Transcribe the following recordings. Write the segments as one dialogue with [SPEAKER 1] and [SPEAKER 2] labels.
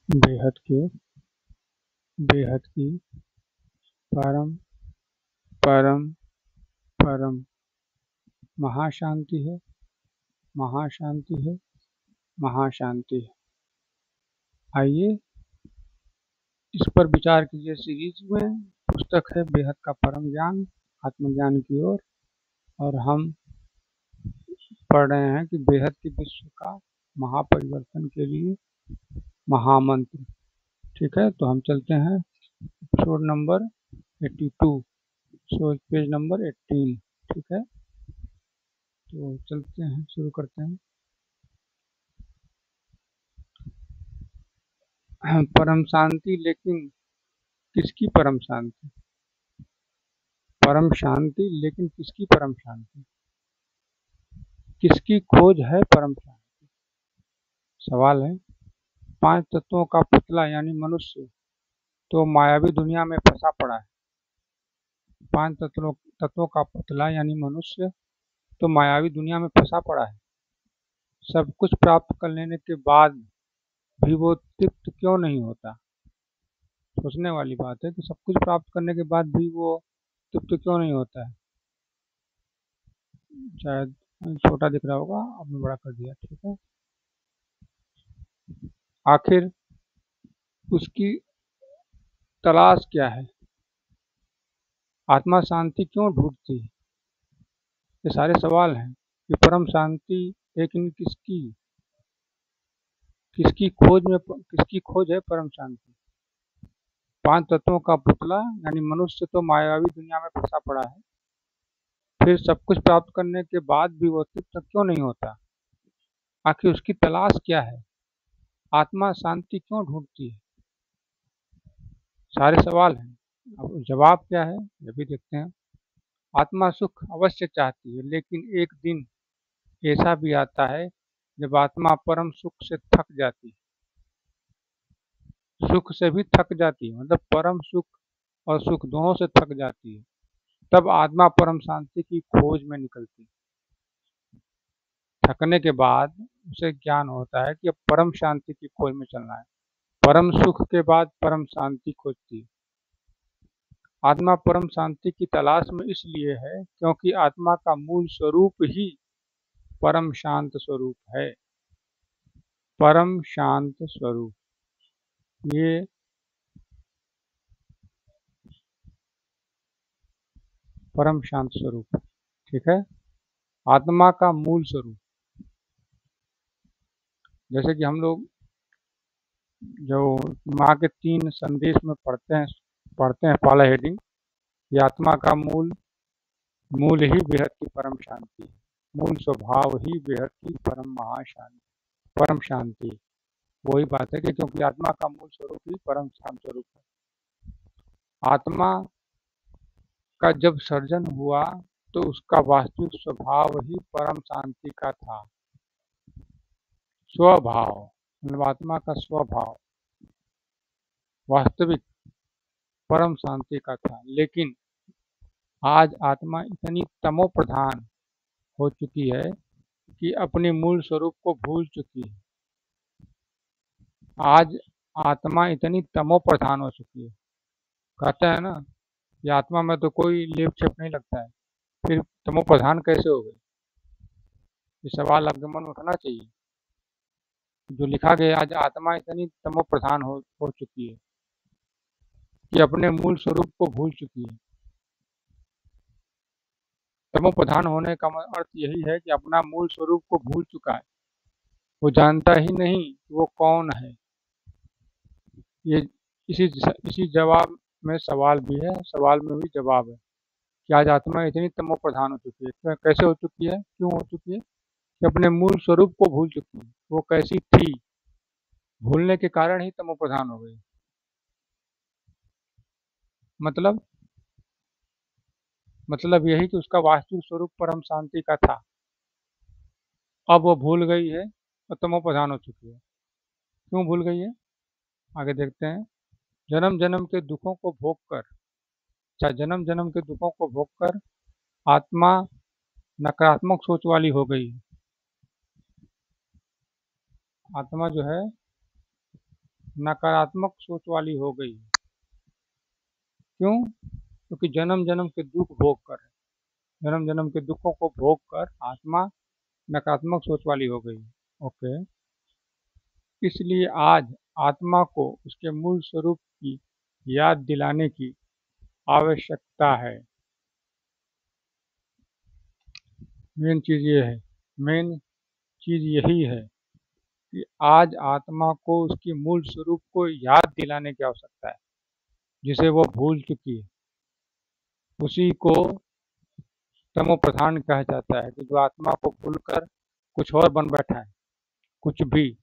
[SPEAKER 1] बेहद के बेहद की परम परम परम महाशांति है, महाशांति है, महाशांति है। आइए इस पर विचार कीजिए। सीरीज में पुस्तक है बेहद का परम ज्ञान, आत्मज्ञान की ओर। और हम पढ़ रहे हैं कि बेहद के विश्व का महापरिवर्तन के लिए महामंत्र। ठीक है, तो हम चलते हैं एपिसोड नंबर 82, पेज नंबर 18। ठीक है, तो चलते हैं, शुरू करते हैं। परम शांति, लेकिन किसकी परम शांति? परम शांति, लेकिन किसकी परम शांति? किसकी खोज है परम शांति? सवाल है। 5 तत्वों का पुतला यानी मनुष्य तो मायावी दुनिया में फंसा पड़ा है। 5 तत्वों का पुतला यानी मनुष्य तो मायावी दुनिया में फंसा पड़ा है। सब कुछ प्राप्त कर लेने के बाद भी वो तृप्त क्यों नहीं होता? सोचने वाली बात है कि सब कुछ प्राप्त करने के बाद भी वो तृप्त क्यों नहीं होता है। शायद छोटा दिख रहा होगा, आपने बड़ा कर दिया। ठीक है, आखिर उसकी तलाश क्या है? आत्मा शांति क्यों ढूंढती है? ये सारे सवाल हैं कि परम शांति लेकिन किसकी खोज है परम शांति? 5 तत्वों का पुतला यानी मनुष्य तो मायावी दुनिया में फंसा पड़ा है। फिर सब कुछ प्राप्त करने के बाद भी वो तृप्त क्यों नहीं होता? आखिर उसकी तलाश क्या है? आत्मा शांति क्यों ढूंढती है? सारे सवाल हैं। अब जवाब क्या है ये भी देखते हैं। आत्मा सुख अवश्य चाहती है, लेकिन एक दिन ऐसा भी आता है जब आत्मा परम सुख से थक जाती है। सुख से भी थक जाती है, मतलब परम सुख और सुख दोनों से थक जाती है। तब आत्मा परम शांति की खोज में निकलती है। थकने के बाद उसे ज्ञान होता है कि अब परम शांति की खोज में चलना है। परम सुख के बाद परम शांति खोजती है। आत्मा परम शांति की तलाश में इसलिए है क्योंकि आत्मा का मूल स्वरूप ही परम शांत स्वरूप है। परम शांत स्वरूप, ये परम शांत स्वरूप। ठीक है, आत्मा का मूल स्वरूप। जैसे कि हम लोग जो माँ के 3 संदेश में पढ़ते हैं पहला हेडिंग, कि आत्मा का मूल ही बेहद की परम शांति है। मूल स्वभाव ही बेहद की परम शांति। वही बात है कि क्योंकि आत्मा का मूल स्वरूप ही परम शांत स्वरूप है। आत्मा का जब सर्जन हुआ तो उसका वास्तविक स्वभाव ही परम शांति का था। स्वभाव मतलब आत्मा का स्वभाव वास्तविक परम शांति का था। लेकिन आज आत्मा इतनी तमो प्रधान हो चुकी है कि अपने मूल स्वरूप को भूल चुकी है। आज आत्मा इतनी तमो प्रधान हो चुकी है। कहते हैं ना कि आत्मा में तो कोई लेप छेप नहीं लगता है, फिर तमो प्रधान कैसे हो गई? ये सवाल आपके मन में उठना चाहिए। जो लिखा गया, आज आत्मा इतनी तमो प्रधान हो चुकी है कि अपने मूल स्वरूप को भूल चुकी है। तमो प्रधान होने का अर्थ यही है कि अपना मूल स्वरूप को भूल चुका है। वो जानता ही नहीं कि वो कौन है। ये इसी जवाब में सवाल भी है, सवाल में भी जवाब है कि आज आत्मा इतनी तमो प्रधान हो चुकी है। कैसे हो चुकी है, क्यों हो चुकी है? कि अपने मूल स्वरूप को भूल चुकी है। वो कैसी थी, भूलने के कारण ही तमो प्रधान हो गई। मतलब यही कि उसका वास्तविक स्वरूप परम शांति का था। अब वो भूल गई है और तमो प्रधान हो चुकी है। क्यों भूल गई है, आगे देखते हैं। जन्म जन्म के दुखों को भोग कर जन्म जन्म के दुखों को भोग कर आत्मा नकारात्मक सोच वाली हो गई है। आत्मा जो है नकारात्मक सोच वाली हो गई है। क्यों? क्योंकि जन्म जन्म के दुख भोग कर, जन्म जन्म के दुखों को भोग कर आत्मा नकारात्मक सोच वाली हो गई है। ओके, इसलिए आज आत्मा को उसके मूल स्वरूप की याद दिलाने की आवश्यकता है। मेन चीज ये है, मेन चीज यही है कि आज आत्मा को उसकी मूल स्वरूप को याद दिलाने की आवश्यकता है, जिसे वो भूल चुकी है। उसी को तमो प्रधान कहा जाता है, कि जो आत्मा को भूलकर कुछ और बन बैठा है। कुछ भी,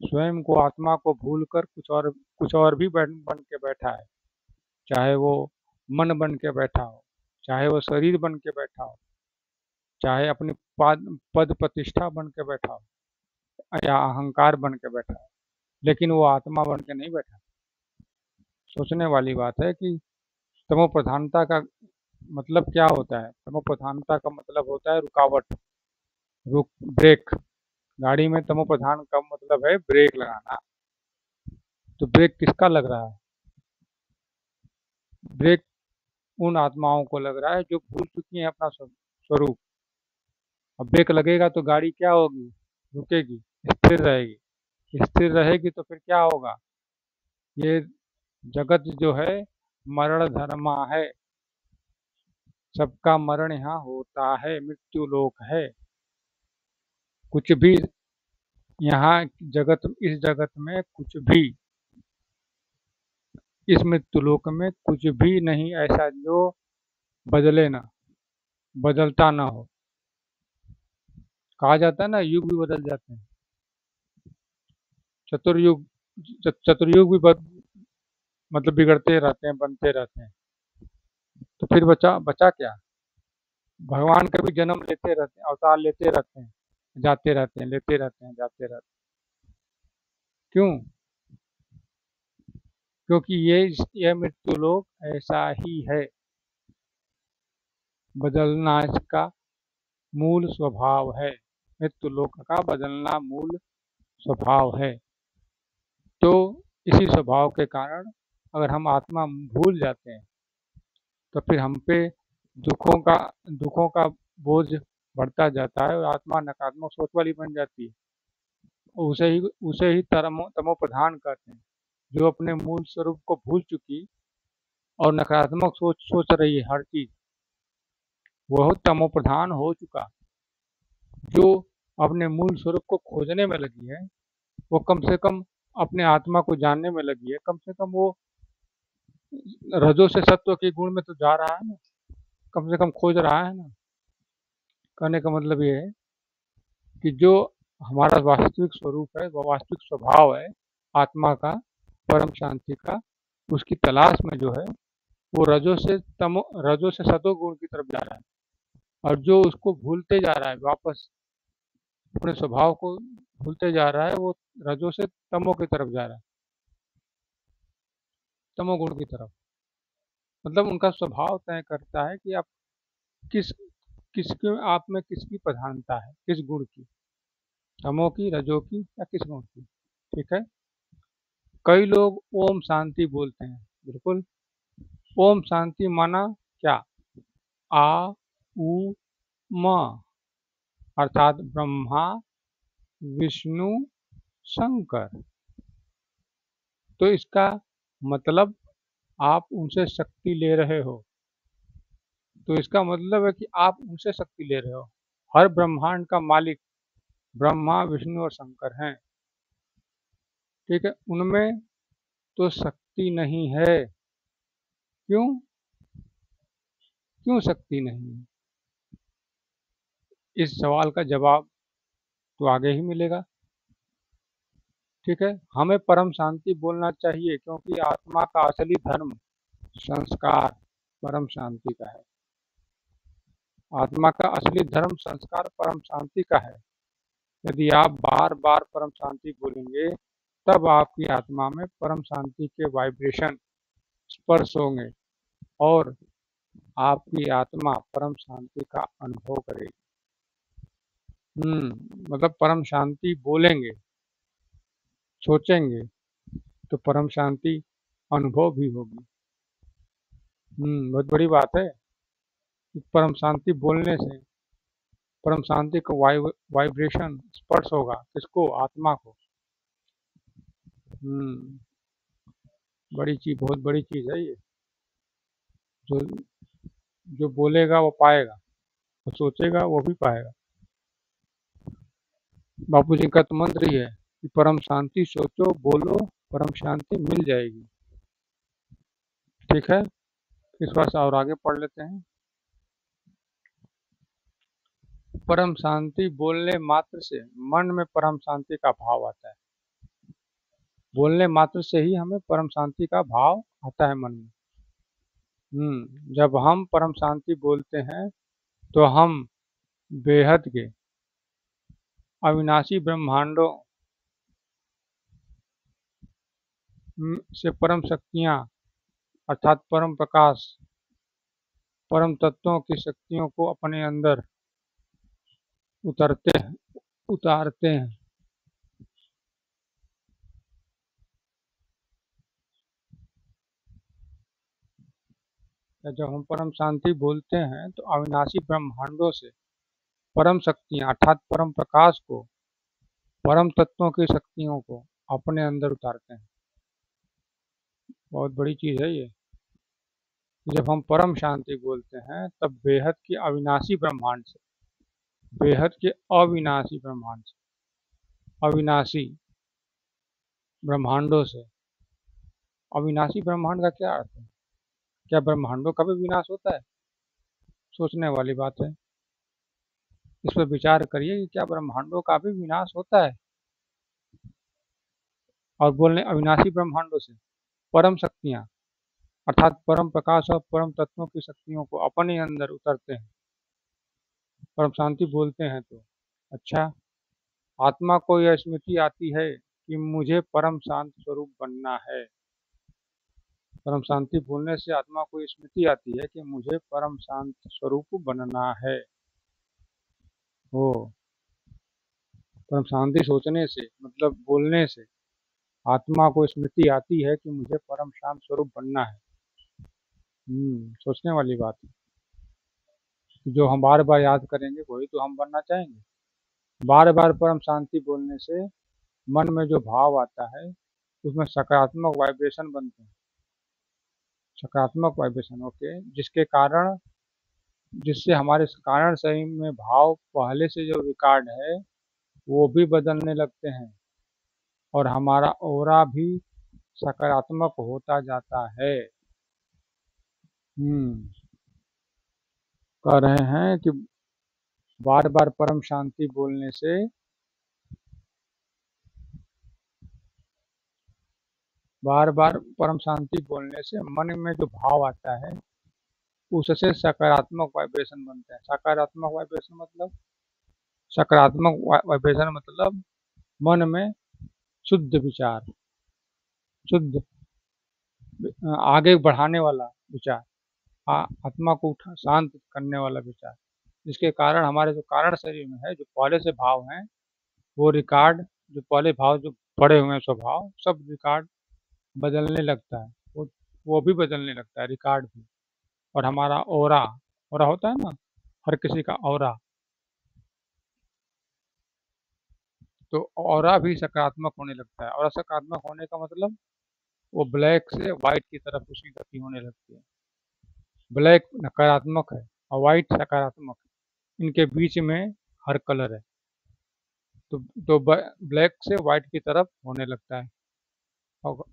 [SPEAKER 1] स्वयं को, आत्मा को भूलकर कुछ और भी बन के बैठा है। चाहे वो मन बन के बैठा हो, चाहे वो शरीर बन के बैठा हो, चाहे अपनी पद प्रतिष्ठा बन के बैठा हो, या अहंकार बन के बैठा हो, लेकिन वो आत्मा बन के नहीं बैठा। सोचने वाली बात है कि तमो प्रधानता का मतलब क्या होता है। तमो प्रधानता का मतलब होता है रुकावट, ब्रेक। गाड़ी में तमो प्रधान का मतलब है ब्रेक लगाना। तो ब्रेक किसका लग रहा है? ब्रेक उन आत्माओं को लग रहा है जो भूल चुकी हैं अपना स्वरूप। अब ब्रेक लगेगा तो गाड़ी क्या होगी? रुकेगी, स्थिर रहेगी। स्थिर रहेगी तो फिर क्या होगा? ये जगत जो है मरण धर्मा है, सबका मरण यहाँ होता है, मृत्यु लोक है। कुछ भी यहाँ इस जगत में कुछ भी, इस मृत्यु लोक में कुछ भी नहीं ऐसा जो बदले ना, बदलता ना हो। कहा जाता है ना, युग भी बदल जाते हैं। चतुर्युग चतुर्युग भी मतलब बिगड़ते रहते हैं, बनते रहते हैं। तो फिर बचा क्या? भगवान कभी जन्म लेते रहते हैं, अवतार लेते रहते हैं, जाते रहते हैं, लेते रहते हैं, जाते रहते हैं। क्यों? क्योंकि यह मृत्यु लोक ऐसा ही है। बदलना इसका मूल स्वभाव है। मृत्यु लोक का बदलना मूल स्वभाव है। तो इसी स्वभाव के कारण अगर हम आत्मा भूल जाते हैं तो फिर हम पे दुखों का बोझ बढ़ता जाता है और आत्मा नकारात्मक सोच वाली बन जाती है। उसे ही तमो प्रधान कहते हैं। जो अपने मूल स्वरूप को भूल चुकी और नकारात्मक सोच रही है हर चीज, वह तमो प्रधान हो चुका। जो अपने मूल स्वरूप को खोजने में लगी है, वो कम से कम अपने आत्मा को जानने में लगी है, कम से कम वो रजो से सत्व के गुण में तो जा रहा है ना, कम से कम खोज रहा है ना। कहने का मतलब ये है कि जो हमारा वास्तविक स्वरूप है, वो वास्तविक स्वभाव है आत्मा का, परम शांति का, उसकी तलाश में जो है वो रजो से सतो गुण की तरफ जा रहा है। और जो उसको भूलते जा रहा है, वापस अपने स्वभाव को भूलते जा रहा है, वो रजो से तमो की तरफ जा रहा है, तमोगुण की तरफ। मतलब उनका स्वभाव तय करता है कि आप किस किसके आप में किसकी प्रधानता है, किस गुण की, तमो की, रजो की, या किस गुण की। ठीक है। कई लोग ओम शांति बोलते हैं। बिल्कुल, ओम शांति माना क्या? आ उ म, अर्थात ब्रह्मा विष्णु शंकर। तो इसका मतलब आप उनसे शक्ति ले रहे हो। तो इसका मतलब है कि आप उनसे शक्ति ले रहे हो। हर ब्रह्मांड का मालिक ब्रह्मा विष्णु और शंकर हैं। ठीक है, उनमें तो शक्ति नहीं है। क्यों? क्यों शक्ति नहीं है? इस सवाल का जवाब तो आगे ही मिलेगा। ठीक है, हमें परम शांति बोलना चाहिए, क्योंकि आत्मा का असली धर्म संस्कार परम शांति का है। आत्मा का असली धर्म संस्कार परम शांति का है। यदि आप बार बार परम शांति बोलेंगे, तब आपकी आत्मा में परम शांति के वाइब्रेशन स्पर्श होंगे और आपकी आत्मा परम शांति का अनुभव करेगी। मतलब परम शांति बोलेंगे। सोचेंगे तो परम शांति अनुभव भी होगी। बहुत बड़ी बात है कि परम शांति बोलने से परम शांति का वाइब्रेशन स्पर्श होगा। किसको? आत्मा को। बड़ी चीज, बहुत बड़ी चीज है ये। जो जो बोलेगा वो पाएगा, वो सोचेगा वो भी पाएगा। बापू जी का तो मंत्र ही है कि परम शांति सोचो, बोलो, परम शांति मिल जाएगी। ठीक है, इस बार से और आगे पढ़ लेते हैं। परम शांति बोलने मात्र से मन में परम शांति का भाव आता है। बोलने मात्र से ही हमें परम शांति का भाव आता है मन में। जब हम परम शांति बोलते हैं तो हम बेहद के अविनाशी ब्रह्मांडों से परम शक्तियां अर्थात परम प्रकाश, परम तत्वों की शक्तियों को अपने अंदर उतारते हैं। जब हम परम शांति बोलते हैं तो अविनाशी ब्रह्मांडों से परम शक्तियां अर्थात परम प्रकाश को, परम तत्वों की शक्तियों को अपने अंदर उतारते हैं। बहुत बड़ी चीज है ये। जब हम परम शांति बोलते हैं तब बेहद के अविनाशी ब्रह्मांड से, बेहद के अविनाशी ब्रह्मांड से, अविनाशी ब्रह्मांडों से। अविनाशी ब्रह्मांड का क्या अर्थ है? क्या ब्रह्मांडों का भी विनाश होता है? सोचने वाली बात है। इस पर विचार करिए कि क्या ब्रह्मांडों का भी विनाश होता है? और बोलने अविनाशी ब्रह्मांडों से परम शक्तियां अर्थात परम प्रकाश और परम तत्वों की शक्तियों को अपने अंदर उतरते हैं। परम शांति बोलते हैं तो अच्छा, आत्मा को यह स्मृति आती है कि मुझे परम शांत स्वरूप बनना है। परम शांति बोलने से आत्मा को स्मृति आती है कि मुझे परम शांत स्वरूप बनना है। परम शांति सोचने से मतलब बोलने से आत्मा को स्मृति आती है कि मुझे परम शांत स्वरूप बनना है। सोचने वाली बात है। जो हम बार बार याद करेंगे वही तो हम बनना चाहेंगे। बार बार परम शांति बोलने से मन में जो भाव आता है उसमें सकारात्मक वाइब्रेशन बनते हैं। सकारात्मक वाइब्रेशन जिससे हमारे कारण शरीर में भाव पहले से जो रिकॉर्ड है वो भी बदलने लगते हैं और हमारा ऑरा भी सकारात्मक होता जाता है। कह रहे हैं कि बार बार परम शांति बोलने से मन में जो भाव आता है उससे सकारात्मक वाइब्रेशन बनते हैं। सकारात्मक वाइब्रेशन मतलब मन में शुद्ध विचार, शुद्ध आगे बढ़ाने वाला विचार, आत्मा को शांत करने वाला विचार, जिसके कारण हमारे जो कारण शरीर में है जो पहले से भाव हैं वो रिकॉर्ड, जो पहले भाव जो पड़े हुए हैं स्वभाव सब रिकॉर्ड बदलने लगता है। वो भी बदलने लगता है रिकॉर्ड भी। और हमारा ऑरा होता है ना, हर किसी का ऑरा, तो ऑरा भी सकारात्मक होने लगता है। और सकारात्मक होने का मतलब वो ब्लैक से व्हाइट की तरफ उसकी गति होने लगती है। ब्लैक नकारात्मक है और व्हाइट सकारात्मक है, इनके बीच में हर कलर है, तो ब्लैक से व्हाइट की तरफ होने लगता है और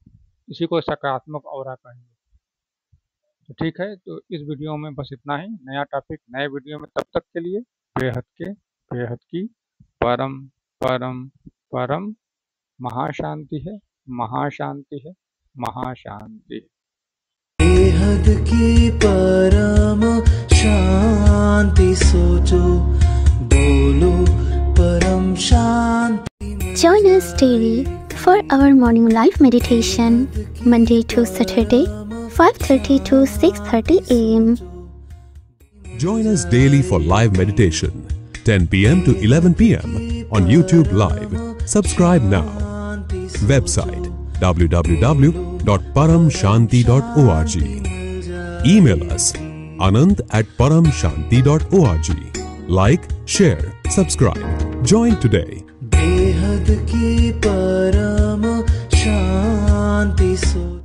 [SPEAKER 1] इसी को सकारात्मक ऑरा कहेंगे। तो ठीक है, तो इस वीडियो में बस इतना ही। नया टॉपिक नए वीडियो में, तब तक के लिए बेहद की परम परम परम महाशांति है, महाशांति है, महाशांति।
[SPEAKER 2] बेहद की परम शांति सोचो, बोलो परम शांति।
[SPEAKER 3] Join us daily for our morning live meditation, Monday to Saturday, 5:30 to 6:30 a.m.
[SPEAKER 4] Join us daily for live meditation, 10 p.m. to 11 p.m. on YouTube Live. Subscribe now. Website www.paramshanti.org. Email us anand@paramshanti.org. Like, share, subscribe. Join today.
[SPEAKER 2] बेहद की परम शांति सो